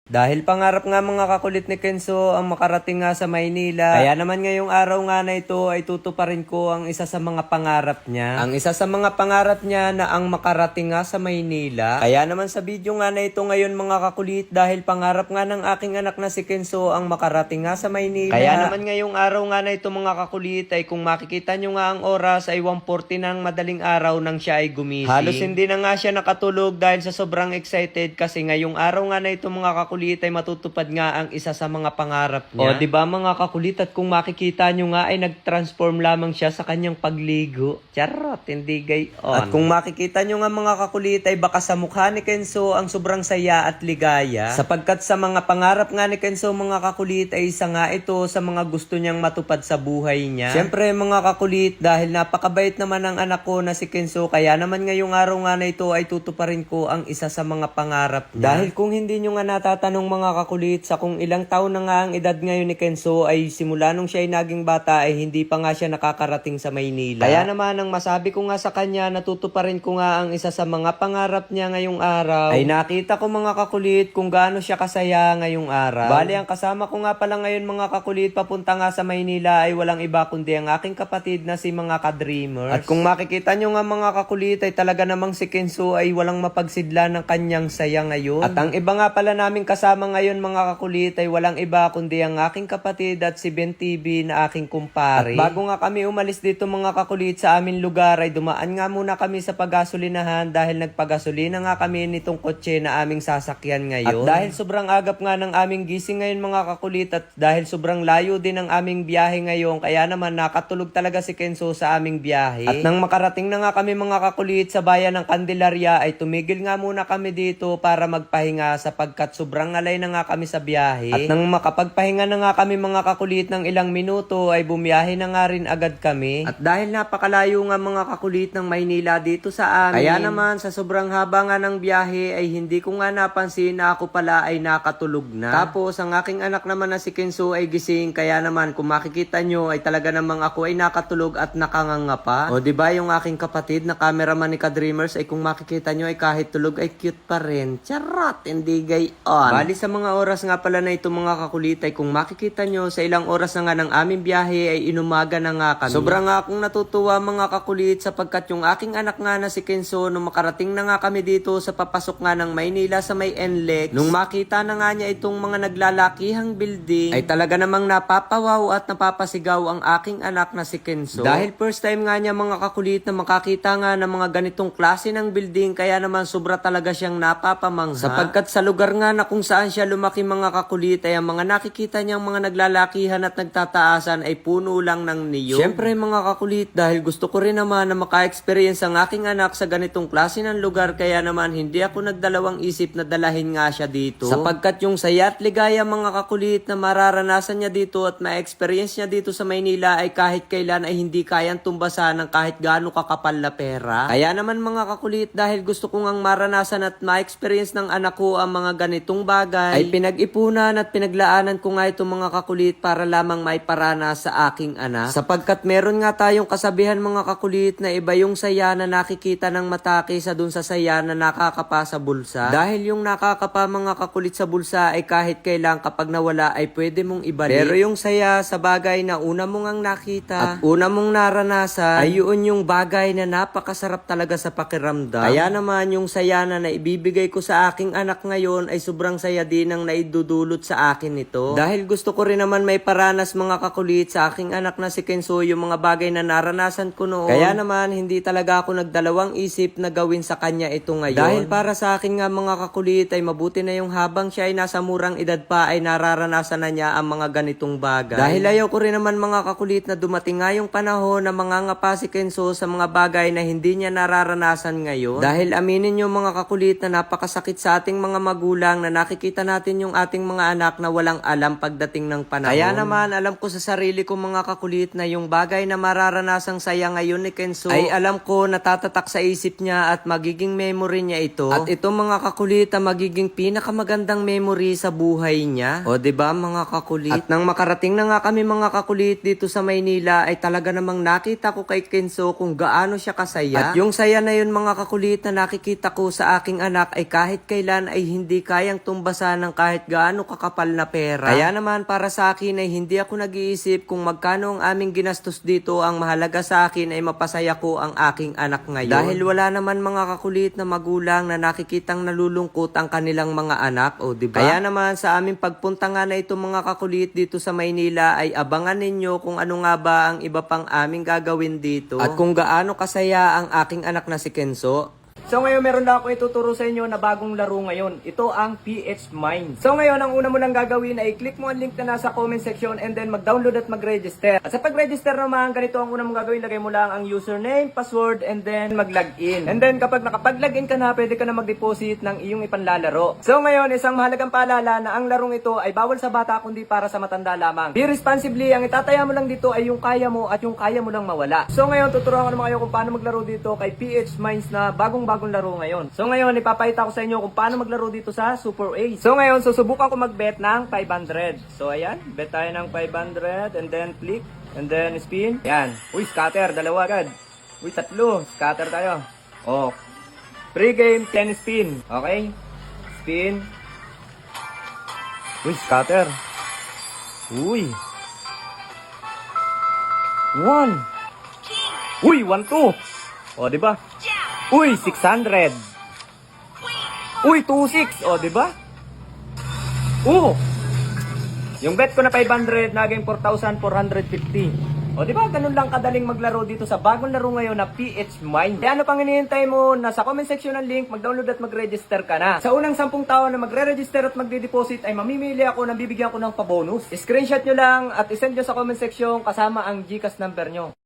Dahil pangarap nga mga kakulit ni Kenzo ang makarating nga sa Maynila, kaya naman ngayong araw nga na ito ay tutuparin ko ang isa sa mga pangarap niya. Ang isa sa mga pangarap niya na ang makarating nga sa Maynila. Kaya naman sa video nga na ito ngayon mga kakulit, dahil pangarap nga ng aking anak na si Kenzo ang makarating nga sa Maynila. Kaya naman ngayong araw nga na ito mga kakulit ay kung makikita nyo nga ang oras ay 1:40 ng madaling araw nang siya ay gumising. Halos hindi na nga siya nakatulog dahil sa sobrang excited kasi ngayong araw nga na ito mga kakulit ay matutupad nga ang isa sa mga pangarap niya. O, di ba mga kakulit, at kung makikita nyo nga ay nag-transform lamang siya sa kanyang pagligo. Charot, hindi gayon. At kung makikita nyo nga mga kakulit ay baka sa mukha ni Kenzo ang sobrang saya at ligaya. Sapagkat sa mga pangarap nga ni Kenzo mga kakulit ay isa nga ito sa mga gusto niyang matupad sa buhay niya. Siyempre mga kakulit, dahil napakabait naman ang anak ko na si Kenzo, kaya naman ngayong araw nga na ito ay tutuparin ko ang isa sa mga pangarap niya. Dahil kung hindi nyo nga natatanong mga kakulit, sa kung ilang taon na nga ang edad ngayon ni Kenzo ay simula nung siya ay naging bata ay hindi pa nga siya nakakarating sa Maynila. Kaya naman ang masabi ko nga sa kanya, natutuparin ko nga ang isa sa mga pangarap niya ngayong araw, ay nakita ko mga kakulit kung gaano siya kasaya ngayong araw. Bali ang kasama ko nga pala ngayon mga kakulit papunta nga sa Maynila ay walang iba kundi ang aking kapatid na si mga ka-dreamers. At kung makikita nyo nga mga kakulit ay talaga namang si Kenzo ay walang mapagsidla ng kanyang saya ngayon. At ang iba nga pala namin kasama ngayon mga kakulit ay walang iba kundi ang aking kapatid at si Ben TV na aking kumpare. At bago nga kami umalis dito mga kakulit sa aming lugar ay dumaan nga muna kami sa pagasolinahan dahil nagpagasolina nga kami nitong kotse na aming sasakyan ngayon. At dahil sobrang agap nga ng aming gising ngayon mga kakulit at dahil sobrang layo din ang aming biyahe ngayon, kaya naman nakatulog talaga si Kenzo sa aming biyahe. At nang makarating na nga kami mga kakulit sa bayan ng Candelaria ay tumigil nga muna kami dito para magpahinga sapagkat sobrang alay na nga kami sa biyahe. At nang makapagpahinga na nga kami mga kakulit ng ilang minuto ay bumiyahe na nga rin agad kami. At dahil napakalayo nga mga kakulit ng Maynila dito sa amin, kaya naman sa sobrang haba nga ng biyahe ay hindi ko nga napansin na ako pala ay nakatulog na. Tapos ang aking anak naman na si Kenzo ay gising, kaya naman kung makikita nyo ay talaga namang ako ay nakatulog at nakanganga pa. O diba yung aking kapatid na cameraman ni Ka-Dreamers ay kung makikita nyo ay kahit tulog ay cute pa rin. Charot, hindi gayon. Bali sa mga oras nga pala na ito mga kakulit ay kung makikita nyo sa ilang oras na nga ng aming biyahe ay inumaga na nga kami. Sobrang nga akong natutuwa mga kakulit sapagkat yung aking anak nga na si Kenzo nung makarating na nga kami dito sa papasok nga ng Maynila sa may NLEX, nung makita na nga niya itong mga naglalakihang building ay talaga namang napapawaw at napapasigaw ang aking anak na si Kenzo. Dahil first time nga niya mga kakulit na makakita nga ng mga ganitong klase ng building, kaya naman sobra talaga siyang napapamangha. Sapagkat sa lugar nga na kung saan siya lumaki mga kakulit ay ang mga nakikita niyang mga naglalakihan at nagtataasan ay puno lang ng niyog. Siyempre mga kakulit, dahil gusto ko rin naman na maka-experience ang aking anak sa ganitong klase ng lugar, kaya naman hindi ako nagdalawang isip na dalahin nga siya dito. Sapagkat yung saya at ligaya mga kakulit na mararanasan niya dito at ma-experience niya dito sa Maynila ay kahit kailan ay hindi kayang tumbasan ng kahit gaano kakapal na pera. Kaya naman mga kakulit, dahil gusto ko ngang maranasan at ma-experience ng anak ko ang mga ganitong bagay, ay pinag-ipunan at pinaglaanan ko nga itong mga kakulit para lamang maiparana sa aking anak. Sapagkat meron nga tayong kasabihan mga kakulit na iba yung saya na nakikita ng mata kaysa dun sa saya na nakakapa sa bulsa. Dahil yung nakakapa mga kakulit sa bulsa ay kahit kailan kapag nawala ay pwede mong ibalik. Pero yung saya sa bagay na una mong ang nakita at una mong naranasan ay yun yung bagay na napakasarap talaga sa pakiramdam. Kaya naman yung saya na naibibigay ko sa aking anak ngayon ay sobrang saya din ang naidudulot sa akin ito. Dahil gusto ko rin naman may paranas mga kakulit sa aking anak na si Kenzo yung mga bagay na naranasan ko noon. Kaya naman hindi talaga ako nagdalawang isip na gawin sa kanya ito ngayon. Dahil para sa akin nga mga kakulit ay mabuti na yung habang siya ay nasa murang edad pa ay nararanasan na niya ang mga ganitong bagay. Dahil ayaw ko rin naman mga kakulit na dumating nga yung panahon na mangangapa si Kenzo sa mga bagay na hindi niya nararanasan ngayon. Dahil aminin nyo mga kakulit na napakasakit sa ating mga magulang na nakikita natin yung ating mga anak na walang alam pagdating ng panahon. Kaya naman alam ko sa sarili ko mga kakulit na yung bagay na mararanasang saya ngayon ni Kenzo ay alam ko natatatak sa isip niya at magiging memory niya ito. At ito mga kakulit na magiging pinakamagandang memory sa buhay niya. O diba mga kakulit? At nang makarating na nga kami mga kakulit dito sa Maynila ay talaga namang nakita ko kay Kenzo kung gaano siya kasaya. At yung saya na yun mga kakulit na nakikita ko sa aking anak ay kahit kailan ay hindi kayang basa ng kahit gaano kakapal na pera. Kaya naman para sa akin ay hindi ako nag-iisip kung magkano ang aming ginastos dito. Ang mahalaga sa akin ay mapasaya ko ang aking anak ngayon. Dahil wala naman mga kakulit na magulang na nakikitang nalulungkot ang kanilang mga anak, o diba? Kaya naman sa aming pagpunta nga na ito mga kakulit dito sa Maynila ay abangan ninyo kung ano nga ba ang iba pang aming gagawin dito at kung gaano kasaya ang aking anak na si Kenzo. So ngayon meron lang ako ituturo sa inyo na bagong laro ngayon. Ito ang PH Mine. So ngayon ang una mo lang gagawin ay click mo ang link na nasa comment section and then mag-download at mag-register. At sa pag-register naman, ganito ang una mong gagawin. Lagay mo lang ang username, password, and then mag-login. And then kapag nakapag-login ka na, pwede ka na mag-deposit ng iyong ipanlalaro. So ngayon, isang mahalagang paalala na ang larong ito ay bawal sa bata kundi para sa matanda lamang. Be responsibly, ang itataya mo lang dito ay yung kaya mo at yung kaya mo lang mawala. So ngayon, tuturuan ko naman kayo kung paano maglaro dito kay PH Mines na bagong laro ngayon. So ngayon, ipapakita ko sa inyo kung paano maglaro dito sa Super A. So ngayon, susubukan ko mag-bet ng 500. So ayan, bet tayo ng 500 and then click and then spin. Ayan. Uy, scatter, dalawa agad. Uy, tatlo. Scatter tayo. Oh. Pre-game, 10 spin. Okay? Spin. Uy, scatter. Uy. 1. Uy, 1-2. O, diba? Uy, 600. Uy, 2-6. O, diba? Yung bet ko na 500, naging 4,450. O, diba? Ganun lang kadaling maglaro dito sa bagong laro ngayon na PH Mine. Kaya ano pang hinihintay mo? Nasa comment section ng link, mag-download at mag-register ka na. Sa unang 10 tao na magre-register at magde-deposit ay mamimili ako ng bibigyan ko ng pabonus. Screenshot nyo lang at isend nyo sa comment section kasama ang GCash number nyo.